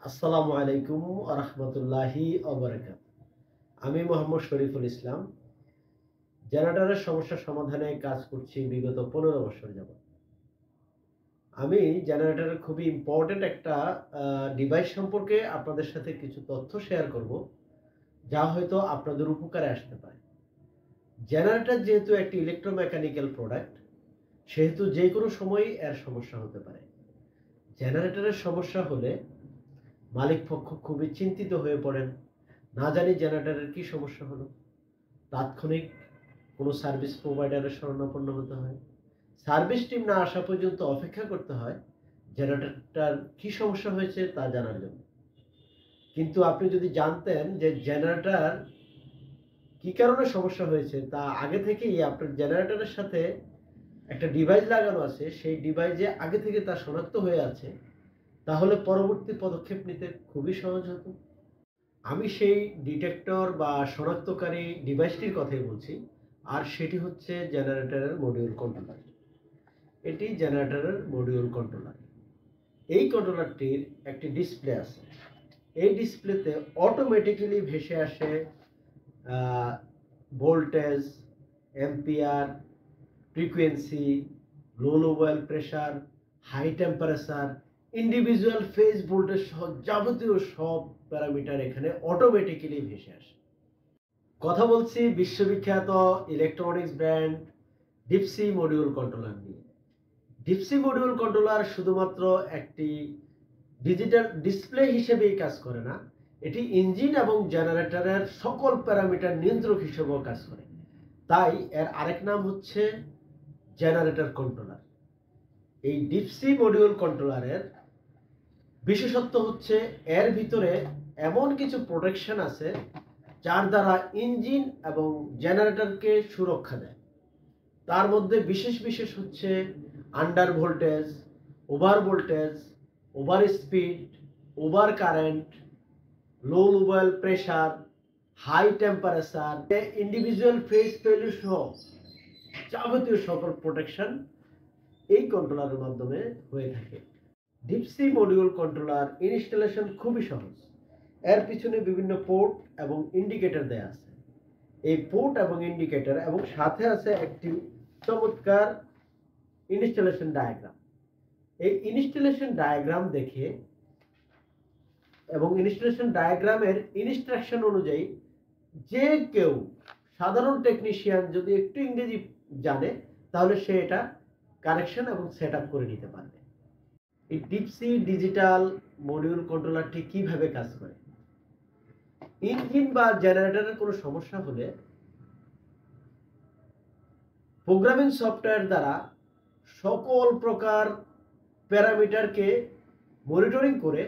আসসালামু আলাইকুম ওয়া রাহমাতুল্লাহি ওয়া বারাকাতুহু। আমি মোহাম্মদ শরীফুল ইসলাম। জেনারেটরের সমস্যা সমাধানে কাজ করছি বিগত ১৫ বছর যাবৎ। আমি জেনারেটরের খুবই ইম্পোর্টেন্ট একটা ডিভাইস সম্পর্কে আপনাদের সাথে কিছু তথ্য শেয়ার করব, যা হয়তো আপনাদের উপকারে আসতে পারে। জেনারেটর যেহেতু একটি ইলেক্ট্রোমেকানিক্যাল প্রোডাক্ট, সেহেতু যেকোনো সময়ই এর সমস্যা হতে পারে। জেনারেটরের সমস্যা হলে মালিকপক্ষ খুবই চিন্তিত হয়ে পড়েন। না জানি জেনারেটরের কি সমস্যা হলো। তাৎক্ষণিক কোনো সার্ভিস প্রোভাইডারের শরণাপন্ন হতে হয়। সার্ভিস টিম না আসা পর্যন্ত অপেক্ষা করতে হয় জেনারেটরটার কি সমস্যা হয়েছে তা জানার জন্য। কিন্তু আপনি যদি জানতেন যে জেনারেটর কি কারণে সমস্যা হয়েছে, তা আগে থেকেই আপনার জেনারেটরের সাথে একটা ডিভাইস লাগানো আছে, সেই ডিভাইসে আগে থেকে তা শনাক্ত হয়ে আছে, তাহলে পরবর্তী পদক্ষেপ নিতে খুবই সহজ হতো। আমি সেই ডিটেক্টর বা শনাক্তকারী ডিভাইসটির কথাই বলছি। আর সেটি হচ্ছে জেনারেটরের মডিউল কন্ট্রোলার। এটি জেনারেটরের মডিউল কন্ট্রোলার। এই কন্ট্রোলারটির একটি ডিসপ্লে আছে। এই ডিসপ্লেতে অটোমেটিক্যালি ভেসে আসে voltage, ampere, frequency, low mobile pressure, high temperature, individual phase voltage সহ যাবতীয় সব প্যারামিটার এখানে অটোমেটিক্যালি ভেসে আসে। কথা বলছি বিশ্ববিখ্যাত electronics brand deep sea module controller নিয়ে। ডিপসি মডিউল কন্ট্রোলার শুধুমাত্র একটি ডিজিটাল ডিসপ্লে হিসেবেই কাজ করে না, এটি ইঞ্জিন এবং জেনারেটরের সকল প্যারামিটার নিয়ন্ত্রক হিসেবেও কাজ করে। তাই এর আরেক নাম হচ্ছে জেনারেটর কন্ট্রোলার। এই ডিপসি মডিউল কন্ট্রোলারের বিশেষত্ব হচ্ছে এর ভিতরে এমন কিছু প্রোটেকশন আছে যার দ্বারা ইঞ্জিন এবং জেনারেটরকে সুরক্ষা দেয়। তার মধ্যে বিশেষ হচ্ছে under voltage, over voltage, over speed, over current, low mobile pressure, high temperature, individual phase failure সহ যাবতীয় সকল প্রোটেকশন এই কন্ট্রোলারের মাধ্যমে হয়ে থাকে। ডিপসি মডিউল কন্ট্রোলার ইনস্টলেশন খুবই সহজ। এর পিছনে বিভিন্ন পোর্ট এবং ইন্ডিকেটর দেয়া আছে। এই পোর্ট এবং ইন্ডিকেটর এবং সাথে আছে একটি চমৎকার ইনস্টলেশন ডায়াগ্রাম। এই ইনস্টলেশন ডায়াগ্রাম দেখে এবং ইনস্টলেশন ডায়াগ্রামের ইনস্ট্রাকশন অনুযায়ী যে কেউ সাধারণ টেকনিশিয়ান যদি একটু ইংরেজি জানে, তাহলে সে এটা কানেকশন এবং সেট আপ করে নিতে পারবে। এই ডিপসি ডিজিটাল মডিউল কন্ট্রোলারটি কিভাবে কাজ করে? ইঞ্জিন বা জেনারেটরের কোনো সমস্যা হলে প্রোগ্রামিং সফটওয়্যার দ্বারা সকল প্রকার প্যারামিটারকে মনিটরিং করে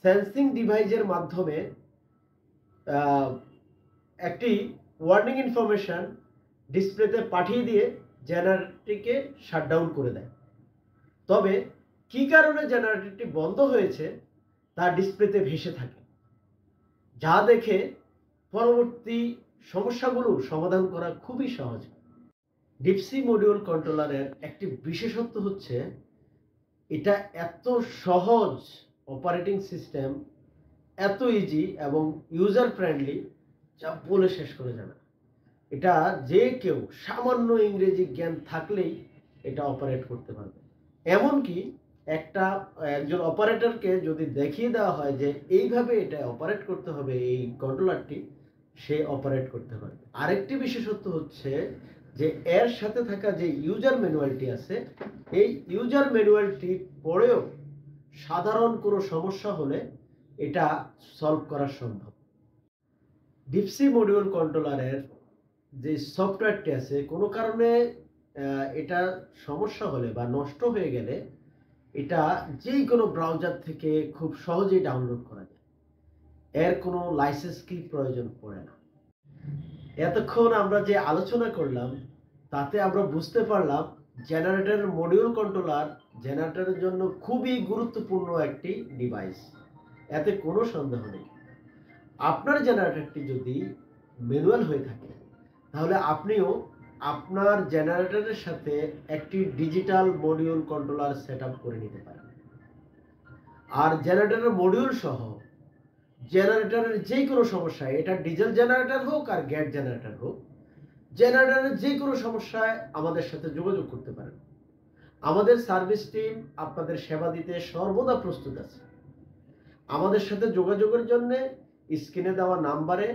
সেন্সিং ডিভাইসের মাধ্যমে একটি ওয়ার্নিং ইনফরমেশন ডিসপ্লেতে পাঠিয়ে দিয়ে জেনারেটরটিকে শাটডাউন করে দেয়। তবে কি কারণে জেনারেটরটি বন্ধ হয়েছে তা ডিসপ্লেতে ভেসে থাকে, যা দেখে পরবর্তী সমস্যাগুলো সমাধান করা খুবই সহজ। ডিপসি মডিউল কন্ট্রোলারের একটি বিশেষত্ব হচ্ছে এটা এত সহজ অপারেটিং সিস্টেম, এত ইজি এবং ইউজার ফ্রেন্ডলি, যা বলে শেষ করে যাবে না। এটা যে কেউ সামান্য ইংরেজি জ্ঞান থাকলেই এটা অপারেট করতে পারবে। এমনকি একজন অপারেটরকে যদি দেখিয়ে দেওয়া হয় যে এইভাবে এটা অপারেট করতে হবে এই কন্ট্রোলারটি, সে অপারেট করতে পারবে। আরেকটি বিশেষত্ব হচ্ছে যে এর সাথে থাকা যে ইউজার ম্যানুয়ালটি আছে, এই ইউজার ম্যানুয়ালটি পড়েও সাধারণ কোনো সমস্যা হলে এটা সলভ করা সম্ভব। ডিপসি মডিউল কন্ট্রোলারের যে সফটওয়্যারটি আছে, কোনো কারণে এটা সমস্যা হলে বা নষ্ট হয়ে গেলে এটা যে কোনো ব্রাউজার থেকে খুব সহজেই ডাউনলোড করা যায়। এর কোনো লাইসেন্স কি প্রয়োজন পড়ে না। এতক্ষণ আমরা যে আলোচনা করলাম তাতে আমরা বুঝতে পারলাম জেনারেটরের মডিউল কন্ট্রোলার জেনারেটরের জন্য খুবই গুরুত্বপূর্ণ একটি ডিভাইস, এতে কোনো সন্দেহ নেই। আপনার জেনারেটরটি যদি ম্যানুয়াল হয়ে থাকে, তাহলে আপনিও আপনার জেনারেটরের সাথে একটি digital module controller set up করে নিতে পারেন। আর জেনারেটরের মডিউল সহ জেনারেটরের যে কোনো সমস্যায়, এটা ডিজেল জেনারেটর হোক আর গ্যাস জেনারেটর হোক, জেনারেটরের যে কোনো সমস্যায় আমাদের সাথে যোগাযোগ করতে পারেন। আমাদের সার্ভিস টিম আপনাদের সেবা দিতে সর্বদা প্রস্তুত আছে। আমাদের সাথে যোগাযোগের জন্য স্ক্রিনে দেওয়া নাম্বারে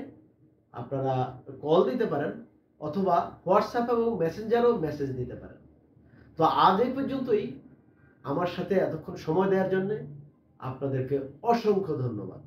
আপনারা কল দিতে পারেন অথবা হোয়াটসঅ্যাপ এবং মেসেঞ্জারেও মেসেজ দিতে পারেন। তো আজ এই পর্যন্তই। আমার সাথে এতক্ষণ সময় দেওয়ার জন্য আপনাদেরকে অসংখ্য ধন্যবাদ।